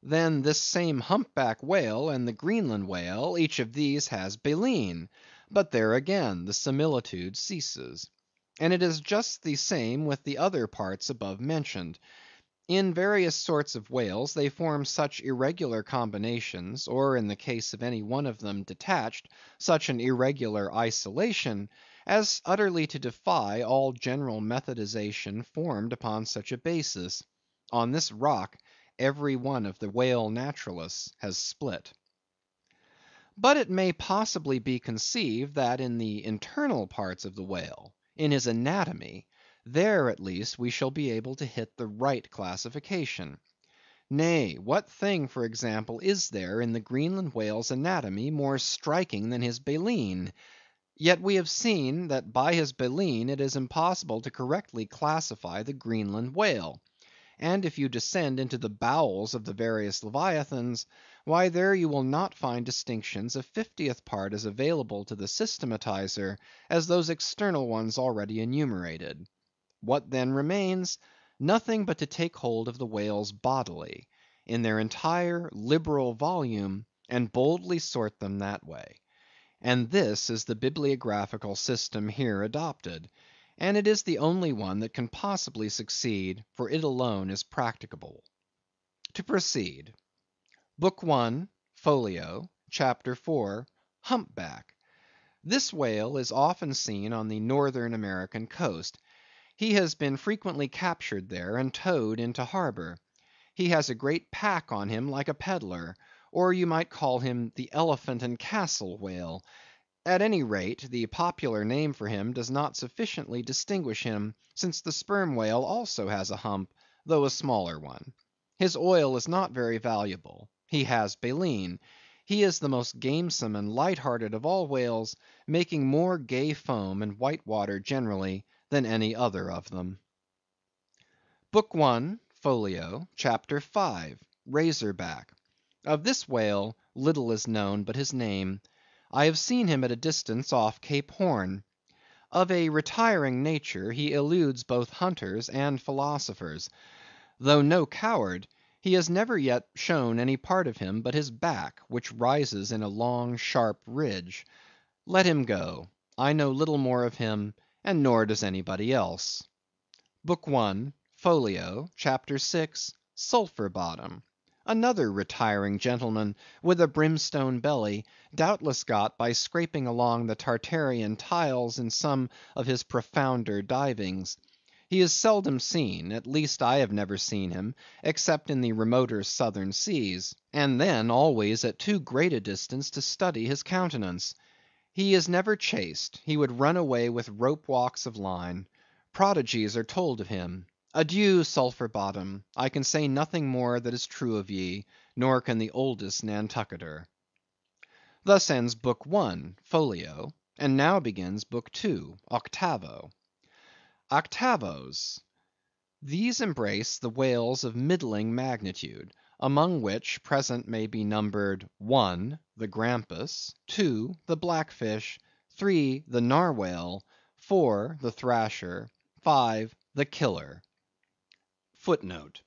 Then this same humpback whale and the Greenland whale, each of these has baleen; but there again the similitude ceases. And it is just the same with the other parts above mentioned. In various sorts of whales they form such irregular combinations, or in the case of any one of them detached, such an irregular isolation, as utterly to defy all general methodization formed upon such a basis. On this rock every one of the whale naturalists has split. But it may possibly be conceived that in the internal parts of the whale, in his anatomy, there at least we shall be able to hit the right classification. Nay, what thing, for example, is there in the Greenland whale's anatomy more striking than his baleen? Yet we have seen that by his baleen it is impossible to correctly classify the Greenland whale. And if you descend into the bowels of the various leviathans, why there you will not find distinctions a 50th part as available to the systematizer as those external ones already enumerated. What then remains? Nothing but to take hold of the whales bodily, in their entire liberal volume, and boldly sort them that way. And this is the bibliographical system here adopted; and it is the only one that can possibly succeed, for it alone is practicable. To proceed. Book I, Folio, Chapter 4, Humpback. This whale is often seen on the northern American coast. He has been frequently captured there and towed into harbor. He has a great pack on him like a peddler, or you might call him the Elephant and Castle whale. At any rate, the popular name for him does not sufficiently distinguish him, since the sperm whale also has a hump, though a smaller one. His oil is not very valuable. He has baleen. He is the most gamesome and light‐hearted of all whales, making more gay foam and white water generally than any other of them. Book I, Folio, Chapter 5, Razor Back. Of this whale little is known but his name. I have seen him at a distance off Cape Horn. Of a retiring nature, he eludes both hunters and philosophers. Though no coward, he has never yet shown any part of him but his back, which rises in a long sharp ridge. Let him go. I know little more of him, and nor does anybody else. Book I, Folio, Chapter 6, Sulphur Bottom. Another retiring gentleman, with a brimstone belly, doubtless got by scraping along the Tartarian tiles in some of his profounder divings. He is seldom seen, at least I have never seen him, except in the remoter southern seas, and then always at too great a distance to study his countenance. He is never chased; he would run away with rope walks of line. Prodigies are told of him. Adieu, Sulphur Bottom; I can say nothing more that is true of ye, nor can the oldest Nantucketer. Thus ends Book I, Folio, and now begins Book II, Octavo. Octavos. These embrace the whales of middling magnitude, among which present may be numbered 1. The Grampus; 2. The Blackfish; 3. The Narwhale; 4. The Thrasher; 5. The Killer. Footnote: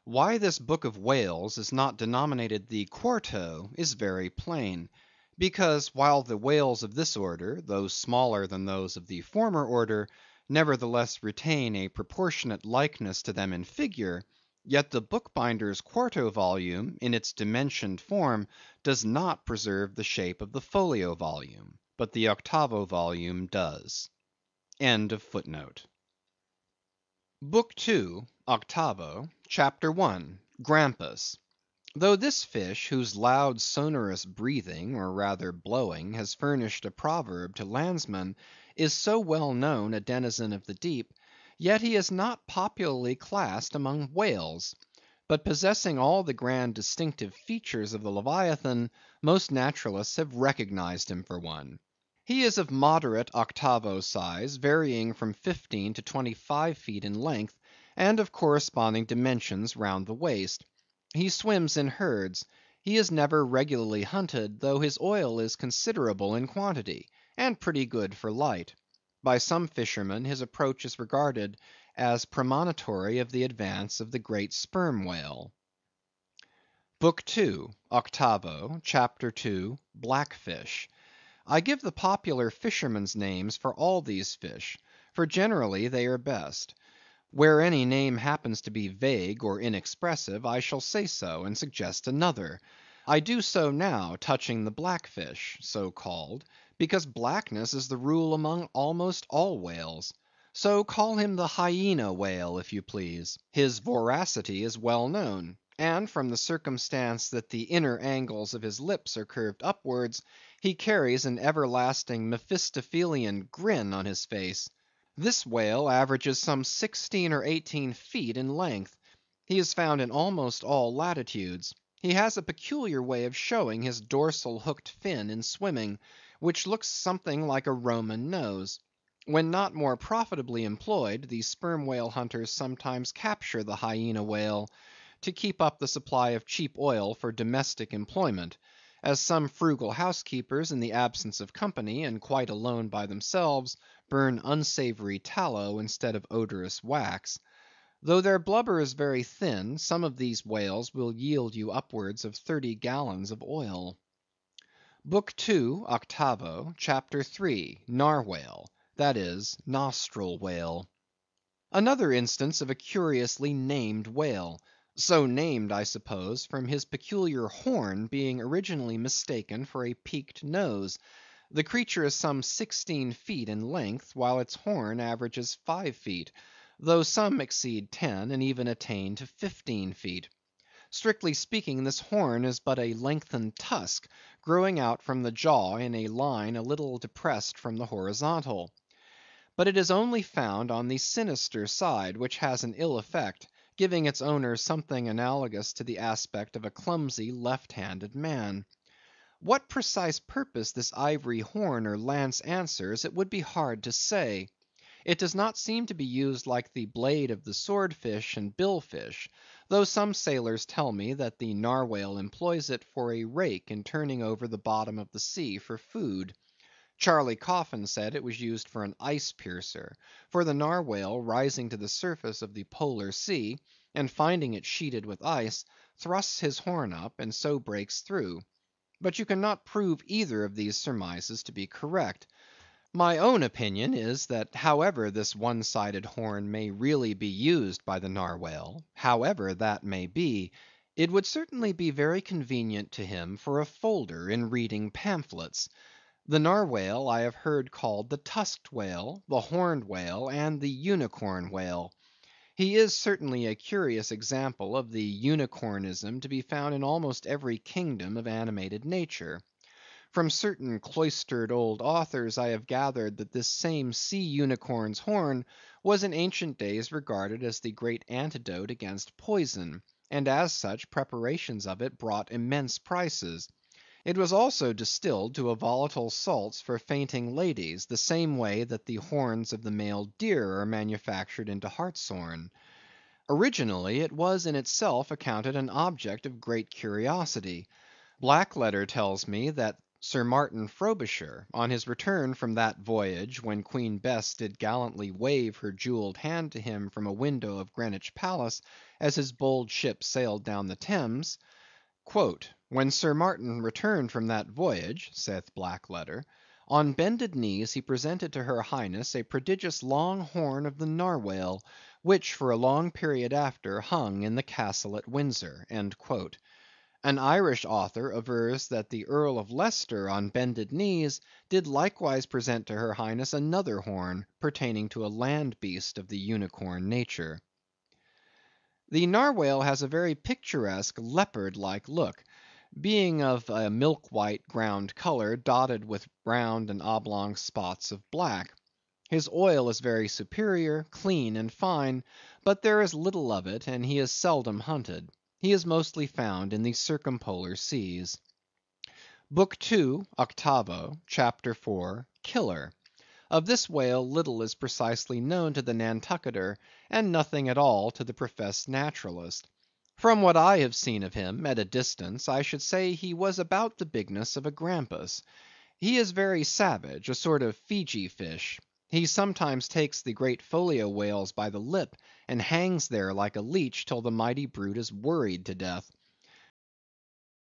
Why this book of whales is not denominated the Quarto is very plain; because while the whales of this order, though smaller than those of the former order, nevertheless retain a proportionate likeness to them in figure, yet the bookbinder's quarto volume, in its dimensioned form, does not preserve the shape of the folio volume, but the octavo volume does. End of footnote. Book II, Octavo, Chapter 1, Grampus. Though this fish, whose loud sonorous breathing, or rather blowing, has furnished a proverb to landsmen, is so well known a denizen of the deep, yet he is not popularly classed among whales; but possessing all the grand distinctive features of the Leviathan, most naturalists have recognized him for one. He is of moderate octavo size, varying from 15 to 25 feet in length, and of corresponding dimensions round the waist. He swims in herds. He is never regularly hunted, though his oil is considerable in quantity, and pretty good for light. By some fishermen his approach is regarded as premonitory of the advance of the great sperm whale. Book 2, Octavo, Chapter 2, Blackfish. I give the popular fishermen's names for all these fish, for generally they are best. Where any name happens to be vague or inexpressive, I shall say so, and suggest another. I do so now touching the blackfish, so called, because blackness is the rule among almost all whales. So call him the hyena whale, if you please. His voracity is well known, and from the circumstance that the inner angles of his lips are curved upwards, he carries an everlasting Mephistophelian grin on his face. This whale averages some 16 or 18 feet in length. He is found in almost all latitudes. He has a peculiar way of showing his dorsal hooked fin in swimming, which looks something like a Roman nose. When not more profitably employed, the sperm whale hunters sometimes capture the hyena whale, to keep up the supply of cheap oil for domestic employment, as some frugal housekeepers in the absence of company, and quite alone by themselves, burn unsavory tallow instead of odorous wax. Though their blubber is very thin, some of these whales will yield you upwards of 30 gallons of oil. Book 2, Octavo, Chapter 3, Narwhale, that is, Nostril Whale. Another instance of a curiously named whale. So named, I suppose, from his peculiar horn being originally mistaken for a peaked nose. The creature is some 16 feet in length, while its horn averages 5 feet, though some exceed 10, and even attain to 15 feet. Strictly speaking, this horn is but a lengthened tusk, growing out from the jaw in a line a little depressed from the horizontal. But it is only found on the sinister side, which has an ill effect, giving its owner something analogous to the aspect of a clumsy left-handed man. What precise purpose this ivory horn or lance answers, it would be hard to say. It does not seem to be used like the blade of the swordfish and billfish, though some sailors tell me that the narwhale employs it for a rake in turning over the bottom of the sea for food. Charley Coffin said it was used for an ice piercer, for the narwhale rising to the surface of the polar sea, and finding it sheeted with ice, thrusts his horn up, and so breaks through. But you cannot prove either of these surmises to be correct. My own opinion is, that however this one-sided horn may really be used by the narwhale, however that may be, it would certainly be very convenient to him for a folder in reading pamphlets. The narwhale I have heard called the tusked whale, the horned whale, and the unicorn whale. He is certainly a curious example of the unicornism to be found in almost every kingdom of animated nature. From certain cloistered old authors I have gathered that this same sea unicorn's horn was in ancient days regarded as the great antidote against poison, and as such preparations of it brought immense prices. It was also distilled to a volatile salts for fainting ladies, the same way that the horns of the male deer are manufactured into hartshorn. Originally it was in itself accounted an object of great curiosity. Blackletter tells me that Sir Martin Frobisher, on his return from that voyage when Queen Bess did gallantly wave her jewelled hand to him from a window of Greenwich Palace, as his bold ship sailed down the Thames, "When Sir Martin returned from that voyage," saith Blackletter, "on bended knees he presented to her Highness a prodigious long horn of the narwhale, which for a long period after hung in the castle at Windsor." An Irish author avers that the Earl of Leicester on bended knees did likewise present to her Highness another horn, pertaining to a land beast of the unicorn nature. The narwhale has a very picturesque leopard-like look, being of a milk-white ground colour, dotted with round and oblong spots of black. His oil is very superior, clean and fine, but there is little of it, and he is seldom hunted. He is mostly found in the circumpolar seas. Book 2, Octavo, Chapter 4, Killer. Of this whale little is precisely known to the Nantucketer, and nothing at all to the professed naturalist. From what I have seen of him, at a distance, I should say he was about the bigness of a grampus. He is very savage, a sort of Feegee fish. He sometimes takes the great folio whales by the lip, and hangs there like a leech till the mighty brute is worried to death.